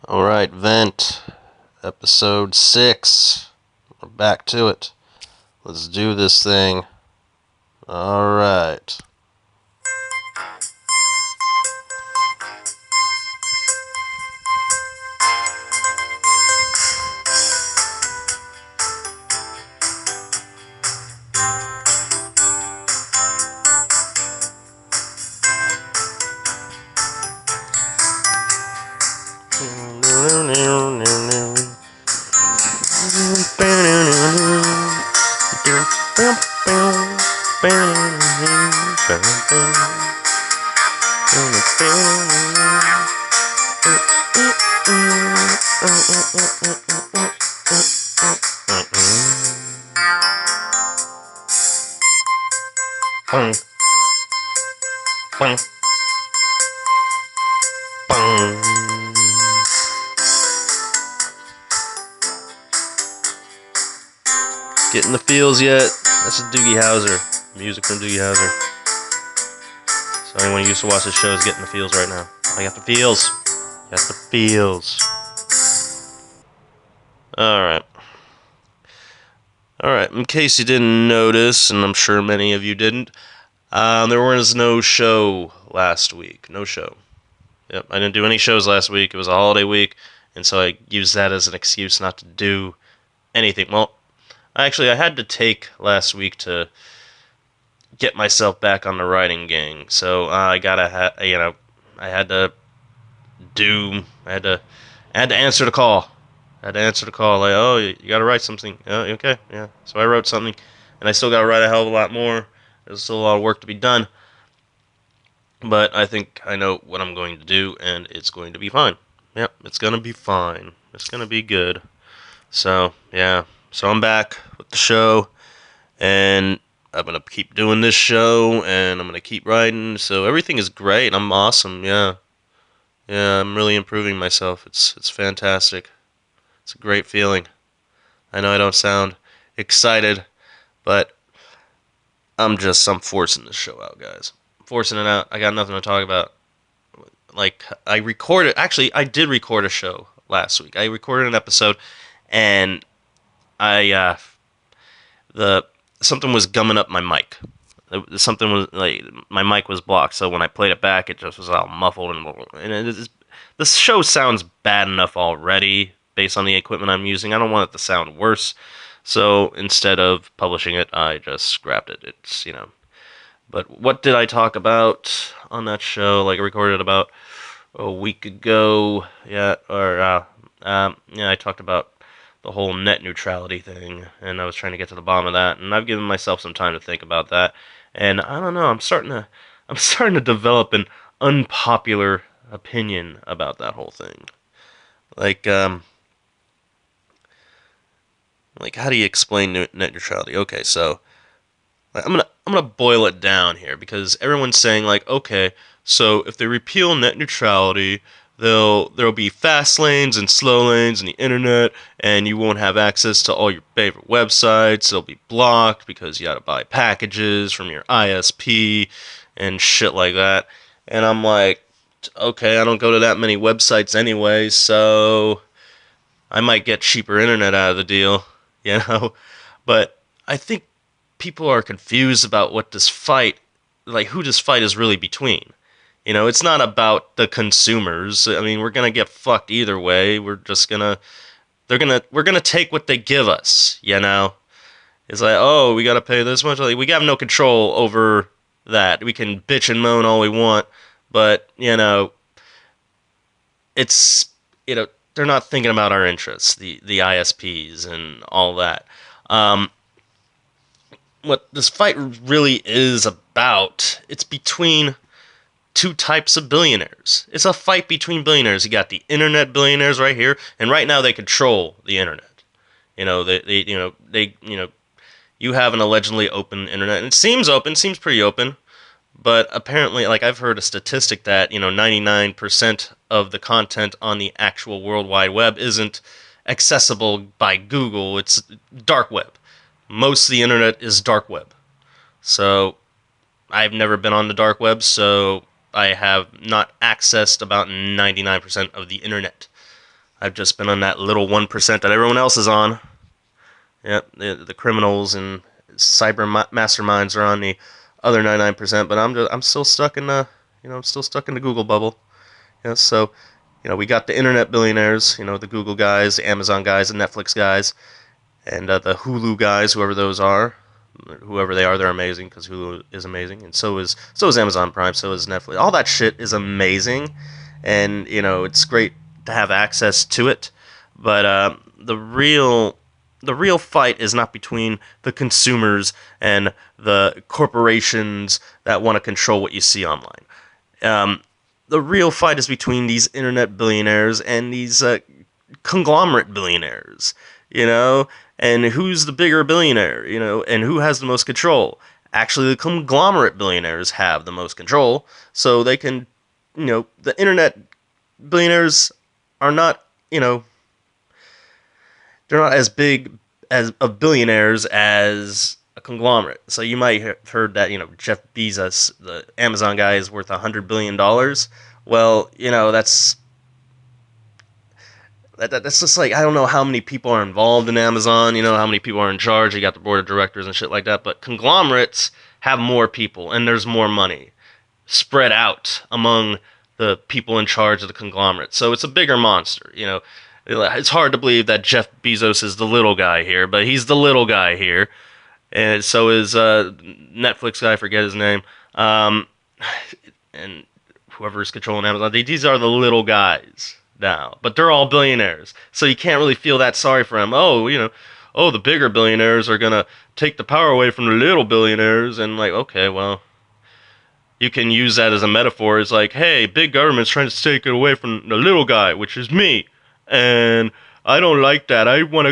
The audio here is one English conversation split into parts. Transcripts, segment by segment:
Alright, Vent, episode 6. We're back to it. Let's do this thing. Alright. Getting the feels yet? That's a Doogie Howser. Music from Doogie Howser. So anyone who used to watch this show is getting the feels right now. I got the feels. Got the feels. Alright. Alright, in case you didn't notice, and I'm sure many of you didn't, there was no show last week. No show. Yep, I didn't do any shows last week. It was a holiday week, and so I used that as an excuse not to do anything. Well, I had to take last week to get myself back on the writing gang. So I had to answer the call. I had to answer the call. Like, oh, you got to write something. Okay, yeah. So I wrote something, and I still got to write a hell of a lot more. There's still a lot of work to be done. But I think I know what I'm going to do, and it's going to be fine. Yep, it's going to be fine. It's going to be good. So, yeah. So I'm back with the show, and I'm going to keep doing this show, and I'm going to keep writing. So everything is great. I'm awesome, yeah. Yeah, I'm really improving myself. It's fantastic. It's a great feeling. I know I don't sound excited, but I'm forcing this show out, guys. I'm forcing it out. I got nothing to talk about. Like, I did record a show last week. I recorded an episode, and something was gumming up my mic. Something was like my mic was blocked, so when I played it back, it just was all muffled and the show sounds bad enough already based on the equipment I'm using. I don't want it to sound worse, so instead of publishing it, I just scrapped it. But what did I talk about on that show? Like I recorded about a week ago, I talked about the whole net neutrality thing, and I was trying to get to the bottom of that, and I've given myself some time to think about that, and I don't know, I'm starting to develop an unpopular opinion about that whole thing. Like, how do you explain net neutrality? Okay, so I'm gonna boil it down here because everyone's saying like, okay, so if they repeal net neutrality, there'll be fast lanes and slow lanes in the internet, and you won't have access to all your favorite websites. They'll be blocked because you gotta buy packages from your ISP and shit like that. And I'm like, okay, I don't go to that many websites anyway, so I might get cheaper internet out of the deal, you know? But I think people are confused about who this fight is really between. It's not about the consumers. I mean, we're gonna get fucked either way. We're gonna take what they give us, It's like, oh, we gotta pay this much. Like, we have no control over that. We can bitch and moan all we want, but, it's, they're not thinking about our interests, the ISPs and all that. What this fight really is about, it's between two types of billionaires. It's a fight between billionaires. You got the internet billionaires right here, and right now they control the internet. You have an allegedly open internet, and it seems open, seems pretty open, but apparently, like I've heard a statistic that 99% of the content on the actual World Wide Web isn't accessible by Google. It's dark web. Most of the internet is dark web. So I've never been on the dark web, so I have not accessed about 99% of the internet. I've just been on that little 1% that everyone else is on. Yep, the criminals and cyber masterminds are on the other 99%, but I'm still stuck in the I'm still stuck in the Google bubble. So we got the internet billionaires, the Google guys, the Amazon guys, the Netflix guys, and the Hulu guys, whoever those are, whoever they are, they're amazing because Hulu is amazing, and so is Amazon Prime, so is Netflix. All that shit is amazing, and it's great to have access to it, but the real fight is not between the consumers and the corporations that want to control what you see online. The real fight is between these internet billionaires and these conglomerate billionaires, and who's the bigger billionaire, and who has the most control. Actually, the conglomerate billionaires have the most control, so they can, the internet billionaires are not, they're not as big as of billionaires as a conglomerate. So you might have heard that Jeff Bezos, the Amazon guy, is worth $100 billion. Well, that's just like, I don't know how many people are involved in Amazon. How many people are in charge. You got the board of directors and shit like that. But conglomerates have more people and there's more money spread out among the people in charge of the conglomerate. So it's a bigger monster. It's hard to believe that Jeff Bezos is the little guy here, but he's the little guy here. And so is Netflix guy, I forget his name. And whoever's controlling Amazon. These are the little guys now. But they're all billionaires. So you can't really feel that sorry for them. Oh, the bigger billionaires are going to take the power away from the little billionaires. And okay, well, you can use that as a metaphor. It's like, hey, big government's trying to take it away from the little guy, which is me. And I don't like that. I want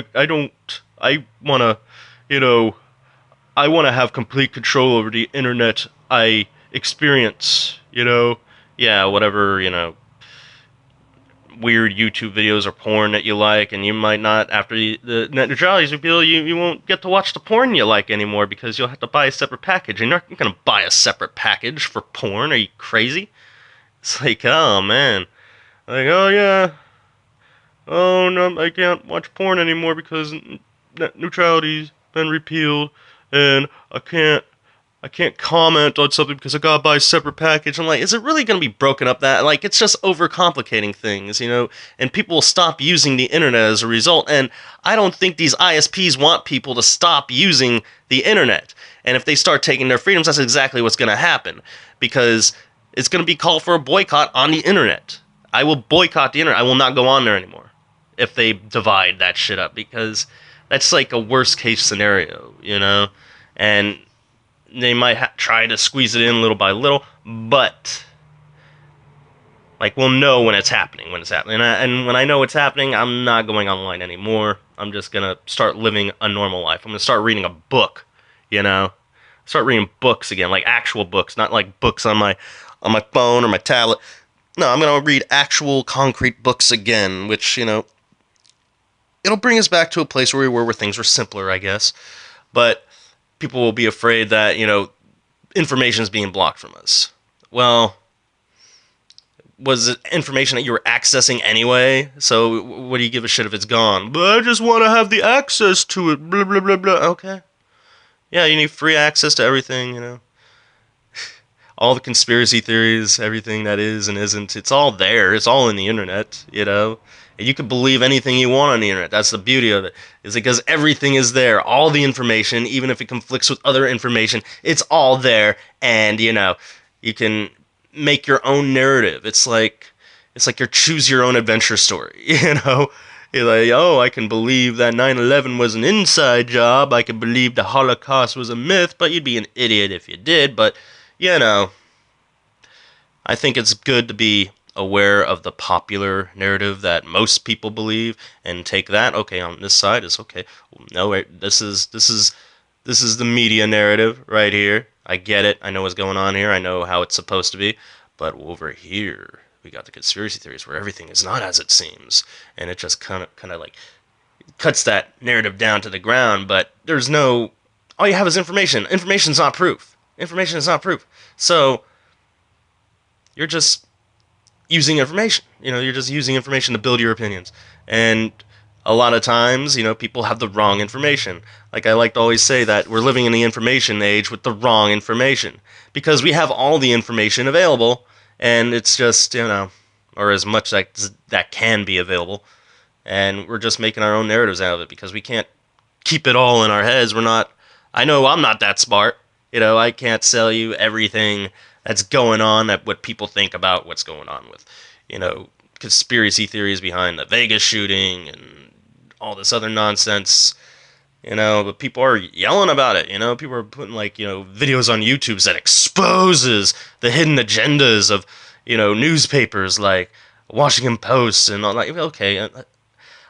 to have complete control over the internet I experience, Yeah, whatever, weird YouTube videos or porn that you like, and you might not, after the net neutrality is repealed, you won't get to watch the porn you like anymore because you'll have to buy a separate package. And you're not going to buy a separate package for porn. Are you crazy? It's like, oh, man. Like, oh, yeah. Oh, no, I can't watch porn anymore because net neutrality's been repealed, and I can't comment on something because I gotta buy a separate package. I'm like, is it really gonna be broken up that? It's just overcomplicating things, and people will stop using the internet as a result. And I don't think these ISPs want people to stop using the internet. And if they start taking their freedoms, that's exactly what's gonna happen, because it's gonna be called for a boycott on the internet. I will boycott the internet. I will not go on there anymore if they divide that shit up, because that's like a worst case scenario, and they might try to squeeze it in little by little, but we'll know when it's happening, and when I know it's happening, I'm not going online anymore. I'm just gonna start living a normal life. I'm gonna start reading a book, start reading books again, like actual books, not like books on my phone or my tablet. No, I'm gonna read actual concrete books again, which it'll bring us back to a place where we were, where things were simpler, I guess. But people will be afraid that, information is being blocked from us. Well, was it information that you were accessing anyway? So what do you give a shit if it's gone? But I just want to have the access to it, blah, blah, blah, blah. Okay. Yeah, you need free access to everything, All the conspiracy theories, everything that is and isn't, it's all there. It's all in the internet, And you can believe anything you want on the internet. That's the beauty of it. Is because everything is there. All the information, even if it conflicts with other information, it's all there. And, you can make your own narrative. It's like your choose your own adventure story, You're like, oh, I can believe that 9/11 was an inside job. I can believe the Holocaust was a myth, but you'd be an idiot if you did. But, I think it's good to be aware of the popular narrative that most people believe and take that. Okay, on this side is okay. No, wait, this is the media narrative right here. I get it. I know what's going on here. I know how it's supposed to be. But over here, we got the conspiracy theories where everything is not as it seems, and it just kind of cuts that narrative down to the ground. But there's no. All you have is information. Information's not proof. Information is not proof. So you're just using information. You're just using information to build your opinions. And a lot of times, people have the wrong information. Like I like to always say that we're living in the information age with the wrong information because we have all the information available, and it's just or as much that can be available, and we're just making our own narratives out of it because we can't keep it all in our heads. We're not. I know I'm not that smart. I can't sell you everything that's going on, that what people think about what's going on with, conspiracy theories behind the Vegas shooting and all this other nonsense. But people are yelling about it. People are putting videos on YouTube that exposes the hidden agendas of newspapers like Washington Post and all that. Okay,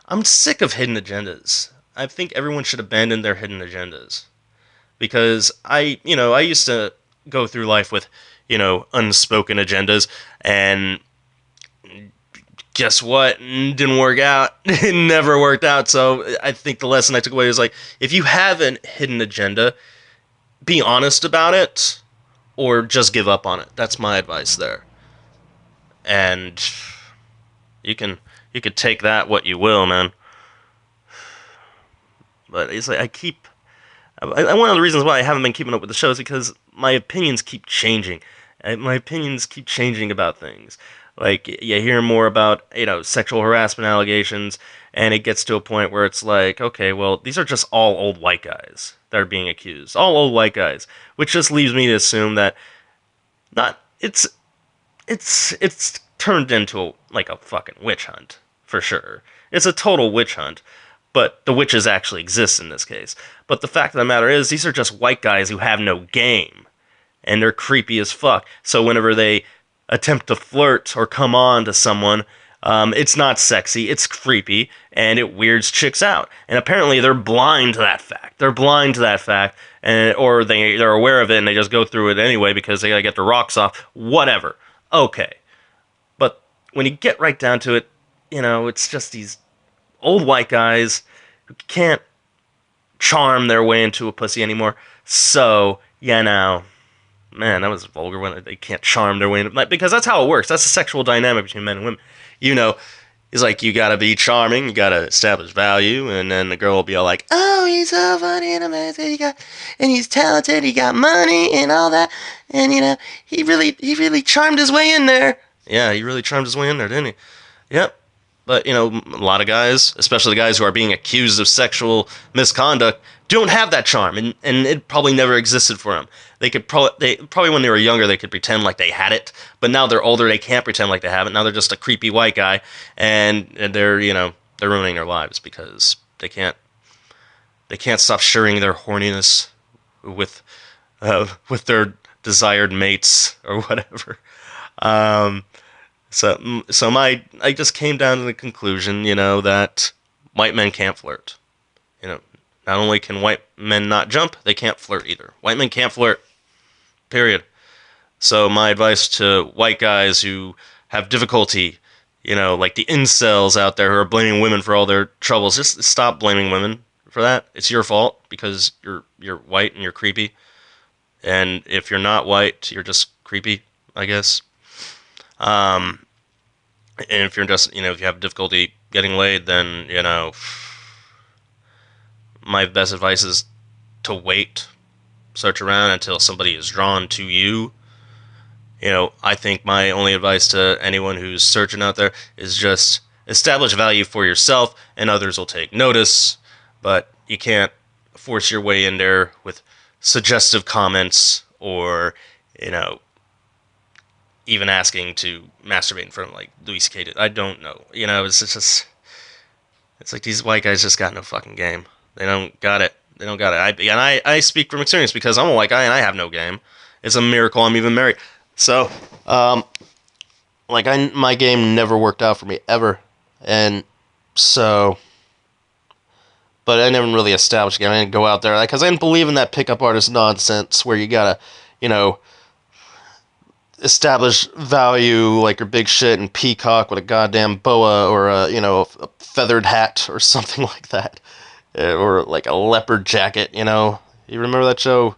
I'm sick of hidden agendas. I think everyone should abandon their hidden agendas because I used to go through life with unspoken agendas, and guess what? Didn't work out. It never worked out. So I think the lesson I took away was if you have a hidden agenda, be honest about it or just give up on it. That's my advice there. And you could take that what you will, man. But it's one of the reasons why I haven't been keeping up with the show is because my opinions keep changing. My opinions keep changing about things. Like, you hear more about, sexual harassment allegations, and it gets to a point where it's like, okay, well, these are just all old white guys that are being accused. All old white guys. Which just leaves me to assume that it's turned into a fucking witch hunt, for sure. It's a total witch hunt. But the witches actually exist in this case. But the fact of the matter is, these are just white guys who have no game. And they're creepy as fuck. So whenever they attempt to flirt or come on to someone, it's not sexy, it's creepy, and it weirds chicks out. And apparently they're blind to that fact. Or they're aware of it and they just go through it anyway because they gotta get their rocks off. Whatever. Okay. But when you get right down to it, it's just these old white guys who can't charm their way into a pussy anymore. So, man, that was vulgar when they can't charm their way into, because that's how it works. That's the sexual dynamic between men and women. It's like you gotta be charming, you gotta establish value, and then the girl will be all like, "Oh, he's so funny and amazing, and he's talented, he got money and all that, and he really charmed his way in there." Yeah, he really charmed his way in there, didn't he? Yep. But, a lot of guys, especially the guys who are being accused of sexual misconduct, don't have that charm, and it probably never existed for them. They probably when they were younger, they could pretend like they had it, but now they're older, they can't pretend like they have it. Now they're just a creepy white guy, and they're ruining their lives because they can't stop sharing their horniness with their desired mates or whatever. So I just came down to the conclusion, that white men can't flirt. Not only can white men not jump, they can't flirt either. White men can't flirt. Period. So my advice to white guys who have difficulty, like the incels out there who are blaming women for all their troubles, just stop blaming women for that. It's your fault because you're white and you're creepy. And if you're not white, you're just creepy, I guess. And if you're just, if you have difficulty getting laid, then, my best advice is to wait, search around until somebody is drawn to you. I think my only advice to anyone who's searching out there is just establish value for yourself and others will take notice, but you can't force your way in there with suggestive comments or, even asking to masturbate in front of Louis C.K. I don't know. It's like these white guys just got no fucking game. They don't got it. I speak from experience because I'm a white guy and I have no game. It's a miracle I'm even married. So, my game never worked out for me ever, and so, but I never really established a game. I didn't go out there because I didn't believe in that pickup artist nonsense where you gotta, establish value like your big shit and peacock with a goddamn boa or a feathered hat or something like that, or like a leopard jacket. You remember that show,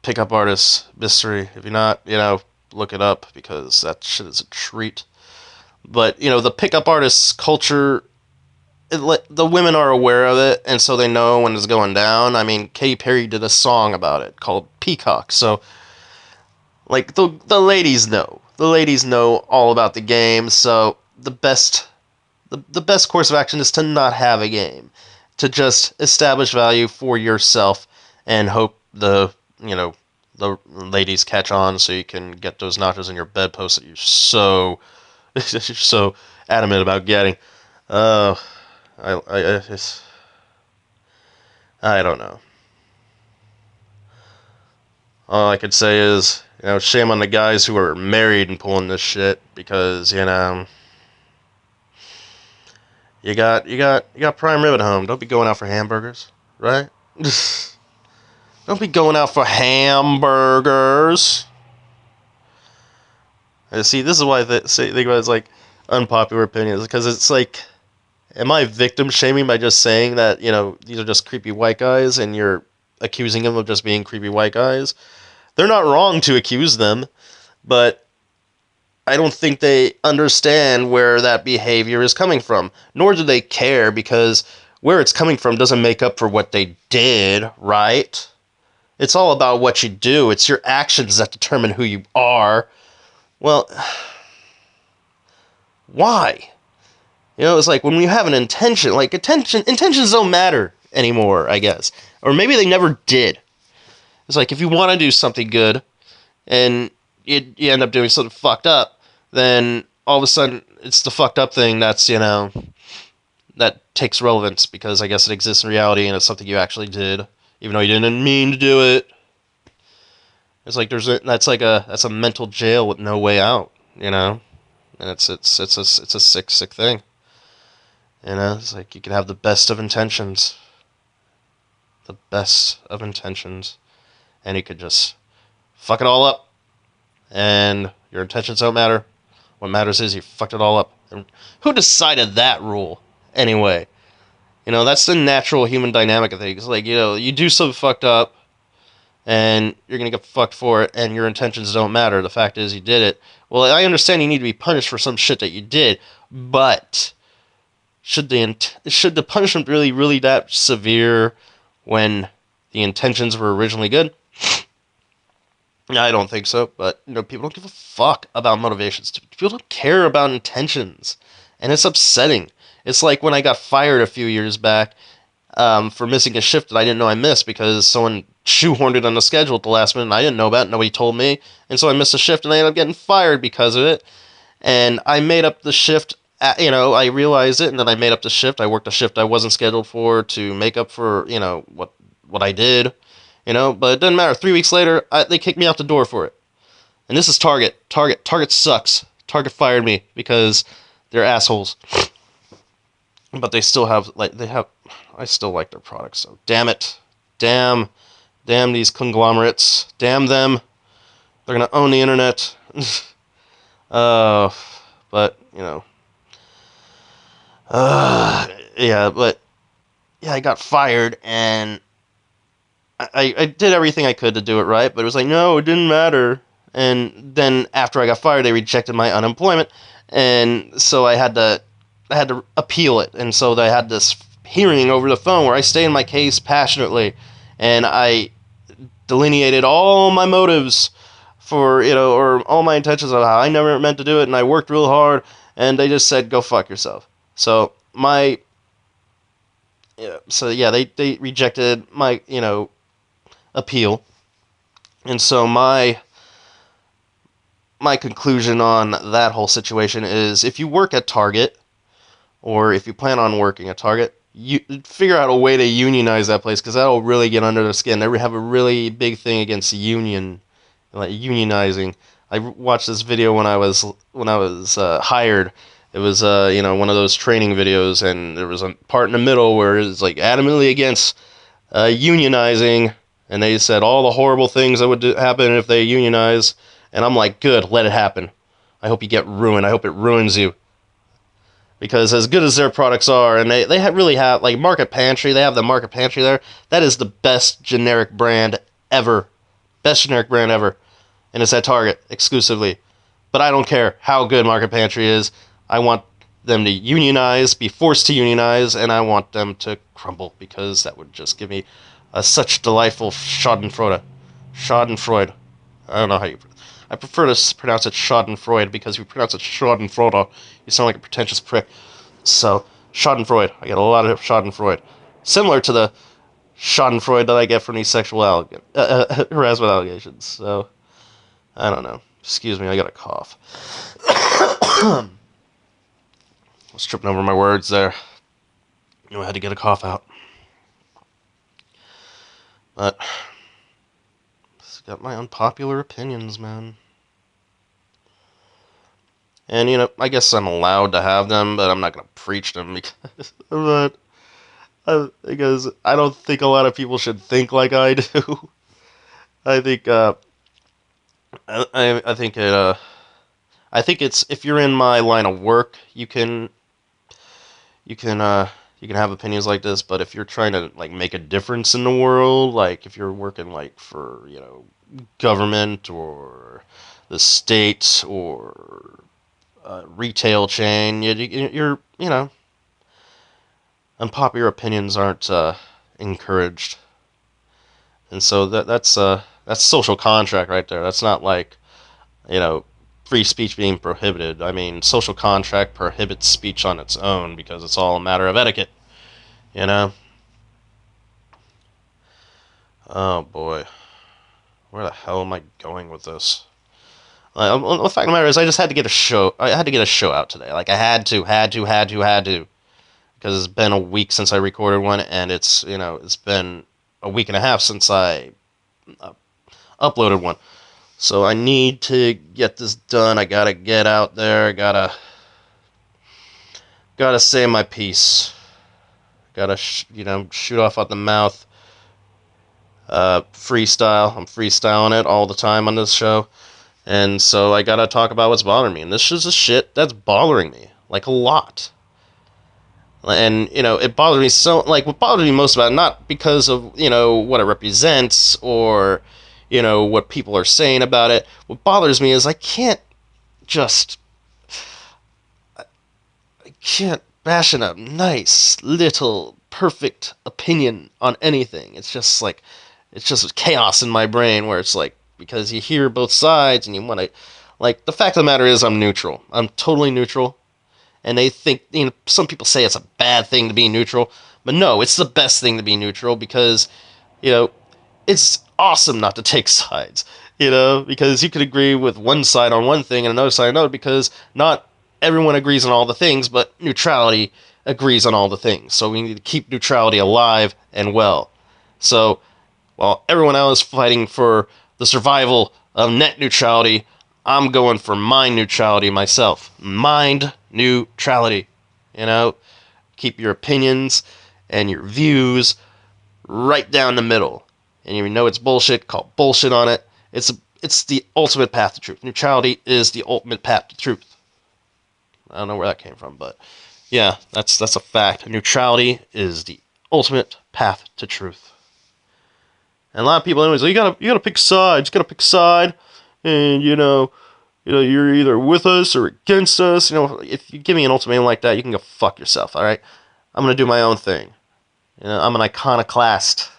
Pickup Artist Mystery? If you're not, look it up because that shit is a treat. But the pickup artist culture, the women are aware of it, and so they know when it's going down. I mean, Katy Perry did a song about it called Peacock, so like the ladies know. The ladies know all about the game, so the best course of action is to not have a game, to just establish value for yourself and hope the ladies catch on so you can get those notches in your bedpost that you're so you're so adamant about getting. Uh, I don't know. All I could say is, shame on the guys who are married and pulling this shit because, you got prime rib at home. Don't be going out for hamburgers, right? Don't be going out for hamburgers. See, this is why I think about it's like unpopular opinions, because it's like, am I victim shaming by just saying that, these are just creepy white guys and you're accusing them of just being creepy white guys? They're not wrong to accuse them, but I don't think they understand where that behavior is coming from, nor do they care, because where it's coming from doesn't make up for what they did, right? It's all about what you do. It's your actions that determine who you are. Well, why? It's like when you have an intentions don't matter anymore, I guess. Or maybe they never did. It's like if you want to do something good and you end up doing something fucked up, then all of a sudden it's the fucked up thing that's, that takes relevance because I guess it exists in reality and it's something you actually did, even though you didn't mean to do it. It's like that's a mental jail with no way out, and it's a sick thing. It's like you could have the best of intentions, and you could just fuck it all up, and your intentions don't matter. What matters is you fucked it all up. And who decided that rule anyway? That's the natural human dynamic of things. Like, you do something fucked up, and you're gonna get fucked for it, and your intentions don't matter. The fact is, you did it. Well, I understand you need to be punished for some shit that you did, but should the punishment really that severe when the intentions were originally good? I don't think so, but people don't give a fuck about motivations. People don't care about intentions, and it's upsetting. It's like when I got fired a few years back for missing a shift that I didn't know I missed because someone shoehorned it on the schedule at the last minute and I didn't know about it. Nobody told me. And so I missed a shift and I ended up getting fired because of it. And I made up the shift. I realized it and then I made up the shift. I worked a shift I wasn't scheduled for to make up for, what I did. But it doesn't matter. 3 weeks later, they kicked me out the door for it. And this is Target. Target sucks. Target fired me because they're assholes. But they still have, I still like their products, so damn it. Damn these conglomerates. Damn them. They're gonna own the internet. But, I got fired, and I did everything I could to do it right, but it was like, no, it didn't matter. And then after I got fired, they rejected my unemployment, and so I had to appeal it, and so they had this hearing over the phone where I stated my case passionately, and I delineated all my motives for, or all my intentions of how I never meant to do it, and I worked real hard, and they just said, go fuck yourself. So they rejected my, appeal, and so my conclusion on that whole situation is if you work at Target, or if you plan on working at Target, you figure out a way to unionize that place, because that'll really get under their skin. They have a really big thing against unionizing. I watched this video when I was hired. It was one of those training videos, and there was a part in the middle where it's like adamantly against unionizing, and they said all the horrible things that would happen if they unionize. And I'm like, good, let it happen. I hope you get ruined. I hope it ruins you. Because as good as their products are, and they really have, like Market Pantry, they have the Market Pantry there. That is the best generic brand ever. Best generic brand ever. And it's at Target exclusively. But I don't care how good Market Pantry is. I want them to unionize, be forced to unionize, and I want them to crumble because that would just give me such delightful Schadenfreude. Schadenfreude. I don't know how you. I prefer to pronounce it Schadenfreude because if you pronounce it Schadenfreude, you sound like a pretentious prick. So Schadenfreude. I get a lot of Schadenfreude, similar to the Schadenfreude that I get from these sexual harassment allegations. So I don't know. Excuse me, I got a cough. I was tripping over my words there. I had to get a cough out. But it's got my unpopular opinions, man. And, I guess I'm allowed to have them, but I'm not going to preach them because because I don't think a lot of people should think like I do. I think, I think I think it's, if you're in my line of work, you can have opinions like this, but if you're trying to, like, make a difference in the world, like, if you're working, like, for, government, or the state, or retail chain, you're unpopular opinions aren't encouraged, and so that's social contract right there. That's not like free speech being prohibited. I mean, social contract prohibits speech on its own because it's all a matter of etiquette. You know. Oh boy, where the hell am I going with this? The fact of the matter is, I just had to get a show. I had to get a show out today. Like I had to, because it's been a week since I recorded one, and it's been a week and a half since I uploaded one. So I need to get this done. I gotta get out there. Gotta say my piece. Gotta shoot off at the mouth. Freestyle. I'm freestyling it all the time on this show. And so I gotta talk about what's bothering me. And this is the shit that's bothering me. Like, a lot. And, it bothers me so... Like, what bothers me most about it, not because of, what it represents, or, what people are saying about it. What bothers me is I can't just... I can't bash in a nice, little, perfect opinion on anything. It's just, like... It's just chaos in my brain where it's, like... Because you hear both sides and you want to... Like, the fact of the matter is I'm neutral. I'm totally neutral. And they think... some people say it's a bad thing to be neutral. But no, it's the best thing to be neutral because, it's awesome not to take sides. Because you could agree with one side on one thing and another side on another because not everyone agrees on all the things, but neutrality agrees on all the things. So we need to keep neutrality alive and well. So, while everyone else is fighting for the survival of net neutrality, I'm going for mind neutrality myself. Mind neutrality. Keep your opinions and your views right down the middle. And you know it's bullshit, call bullshit on it. It's the ultimate path to truth. Neutrality is the ultimate path to truth. I don't know where that came from, but yeah, that's a fact. Neutrality is the ultimate path to truth. And a lot of people, anyways, you gotta pick sides. You gotta pick a side, and you're either with us or against us. If you give me an ultimatum like that, you can go fuck yourself. All right, I'm gonna do my own thing. I'm an iconoclast.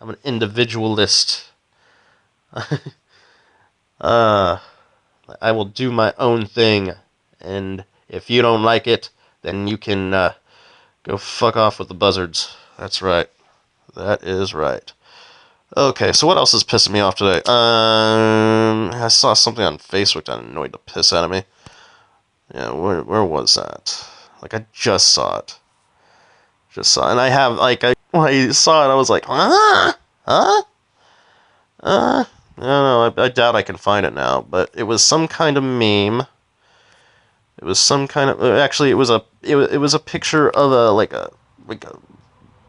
I'm an individualist. I will do my own thing, and if you don't like it, then you can go fuck off with the buzzards. That's right. That is right. Okay, so what else is pissing me off today? I saw something on Facebook that annoyed the piss out of me. Yeah, where was that? Like, I just saw it. And I have, like, when I saw it, I was like, huh? I don't know, I doubt I can find it now, but it was some kind of meme. It was some kind of, actually, it was a picture of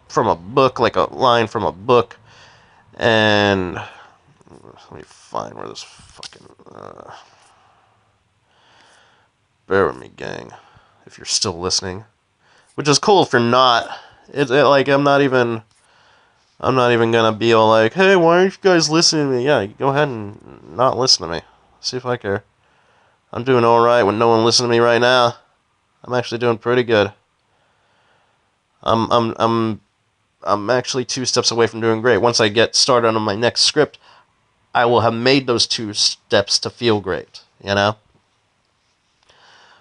from a book, like a line from a book. And let me find where this fucking bear with me, gang, if you're still listening, which is cool if you're not. I'm not even gonna be all like, hey, why aren't you guys listening to me? Yeah, go ahead and not listen to me. See if I care. I'm doing all right when no one listens to me right now. I'm actually doing pretty good. I'm I'm I'm I'm actually 2 steps away from doing great. Once I get started on my next script, I will have made those 2 steps to feel great, you know?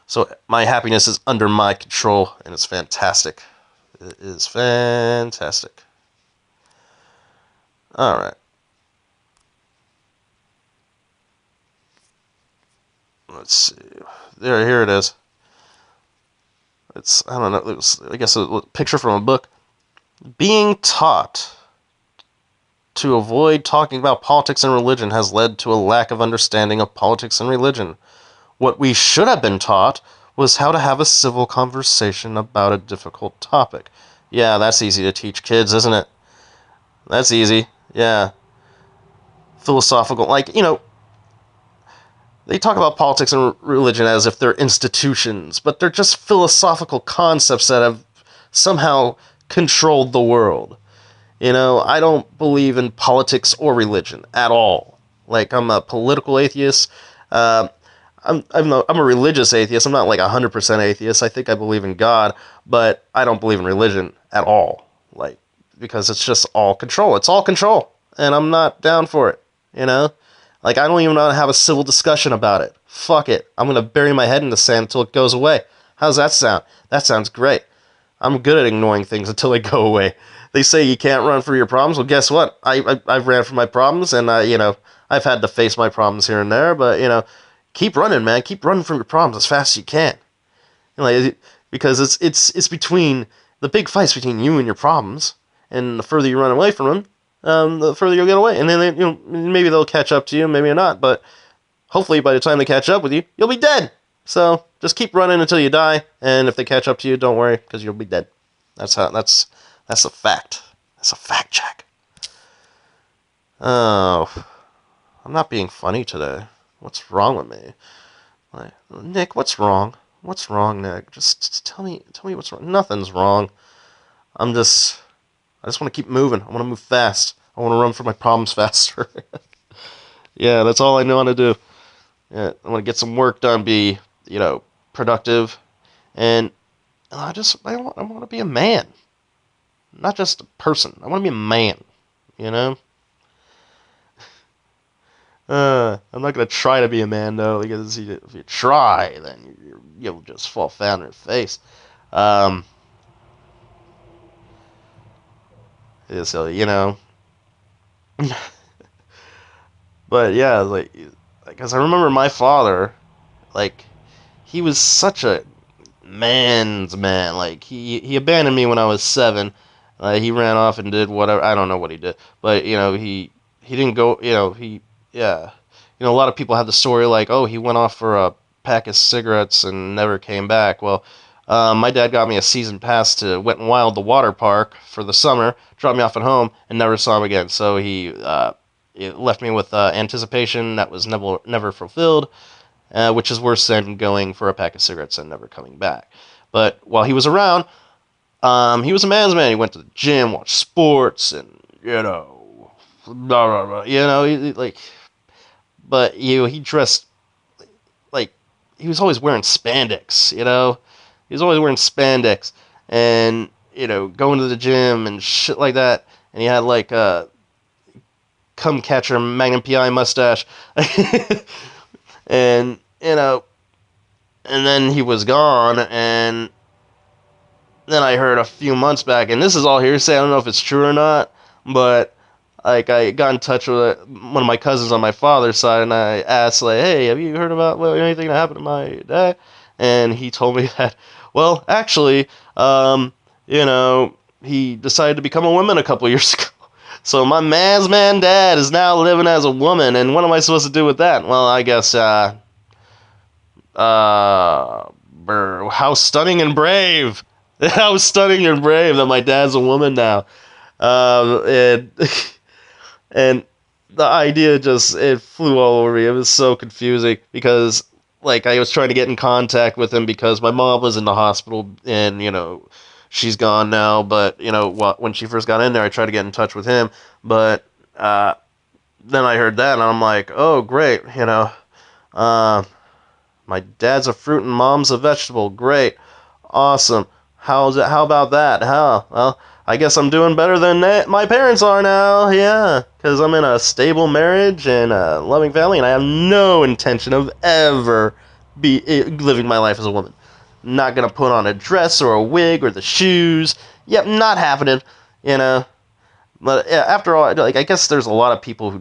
So my happiness is under my control, and it's fantastic. It is fantastic. All right. Let's see. Here it is. It's, I don't know, it was, I guess, a picture from a book. Being taught to avoid talking about politics and religion has led to a lack of understanding of politics and religion. What we should have been taught was how to have a civil conversation about a difficult topic. Yeah, that's easy to teach kids, isn't it? That's easy. Yeah. Philosophical, like, they talk about politics and religion as if they're institutions, but they're just philosophical concepts that have somehow controlled the world. I don't believe in politics or religion at all. Like, I'm a political atheist. Uh, I'm a religious atheist. I'm not like 100% atheist. I think I believe in God, but I don't believe in religion at all. Like, because it's just all control. It's all control, and I'm not down for it. You know, like I don't even want to have a civil discussion about it. Fuck it. I'm gonna bury my head in the sand until it goes away. How's that sound? That sounds great. I'm good at ignoring things until they go away. They say you can't run from your problems. Well, guess what? I've ran from my problems, and I've had to face my problems here and there. But keep running, man. Keep running from your problems as fast as you can. Because it's between the big fights between you and your problems, and the further you run away from them, the further you'll get away. And then maybe they'll catch up to you, maybe not. But hopefully, by the time they catch up with you, you'll be dead. So just keep running until you die, and if they catch up to you, don't worry, because you'll be dead. That's a fact. That's a fact check. Oh, I'm not being funny today. What's wrong with me? Like, Nick, what's wrong? What's wrong, Nick? Just tell me what's wrong. Nothing's wrong. I just want to keep moving. I want to move fast. I want to run from my problems faster. Yeah, that's all I know how to do. Yeah, I want to get some work done, be productive, and I want to be a man, not just a person. I want to be a man. You know. I'm not gonna try to be a man though, because if you try, then you'll just fall flat on your face. Um, yeah, so but yeah, like, because I remember my father, like, he was such a man's man. Like he abandoned me when I was 7. He ran off and did whatever. I don't know what he did, but he didn't go. Yeah. A lot of people have the story like, oh, he went off for a pack of cigarettes and never came back. Well, my dad got me a season pass to Wet and Wild, the water park, for the summer, dropped me off at home, and never saw him again. So it left me with anticipation that was never fulfilled, which is worse than going for a pack of cigarettes and never coming back. But while he was around, he was a man's man. He went to the gym, watched sports, and blah, blah, blah, like. But he dressed like he was always wearing spandex. He was always wearing spandex, and going to the gym and shit like that. And he had like a cum catcher Magnum PI mustache, and and then he was gone. And then I heard a few months back, and this is all hearsay. I don't know if it's true or not, but like I got in touch with one of my cousins on my father's side, and I asked like, "Hey, have you heard about anything that happened to my dad?" And he told me that, well, actually, he decided to become a woman a couple years ago. So my man's man dad is now living as a woman, and what am I supposed to do with that? Well, I guess, how stunning and brave! How stunning and brave that my dad's a woman now. And and the idea it flew all over me. It was so confusing because like I was trying to get in contact with him because my mom was in the hospital and she's gone now. But when she first got in there, I tried to get in touch with him, but then I heard that and I'm like, oh great, my dad's a fruit and mom's a vegetable. Great. Awesome. How about that? Huh? Well, I guess I'm doing better than my parents are now. Yeah, because I'm in a stable marriage and a loving family, and I have no intention of ever living my life as a woman. Not gonna put on a dress or a wig or the shoes. Yep, not happening. You know. But yeah, after all, like I guess there's a lot of people who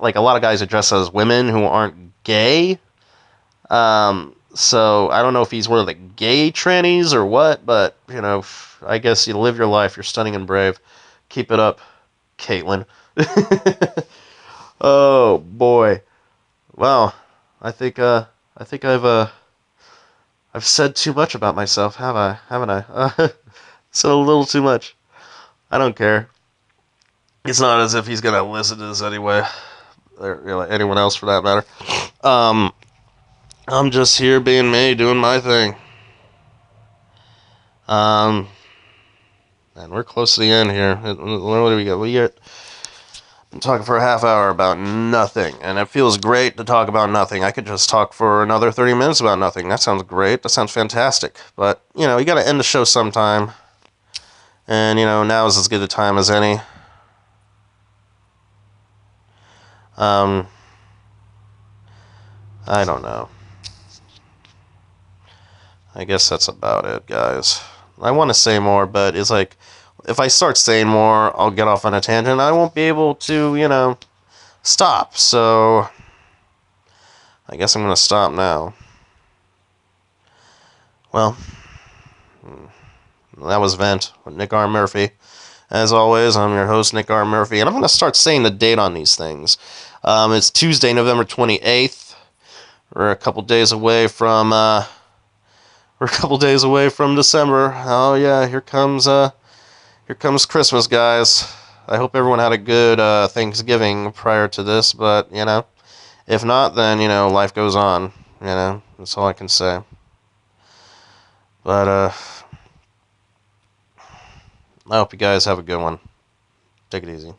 like a lot of guys who dress as women who aren't gay. So I don't know if he's one of the gay trannies or what, but I guess you live your life. You're stunning and brave. Keep it up, Caitlin. Oh boy. Well, I think I've said too much about myself, have I? Haven't I? Said a little too much. I don't care. It's not as if he's gonna listen to this anyway, or anyone else for that matter. Um, I'm just here being me, doing my thing. Um, and we're close to the end here. What do we get? Been talking for a half hour about nothing, and it feels great to talk about nothing. I could just talk for another 30 minutes about nothing. That sounds great. That sounds fantastic. But, you got to end the show sometime. And, now is as good a time as any. I don't know. I guess that's about it, guys. I want to say more, but it's like, if I start saying more, I'll get off on a tangent. I won't be able to, stop. So, I guess I'm going to stop now. Well, that was Vent with Nick R. Murphy. As always, I'm your host, Nick R. Murphy, and I'm going to start saying the date on these things. It's Tuesday, November 28th. We're a couple days away from December. Oh yeah, here comes Christmas, guys. I hope everyone had a good Thanksgiving prior to this, but if not, then life goes on. That's all I can say. But I hope you guys have a good one. Take it easy.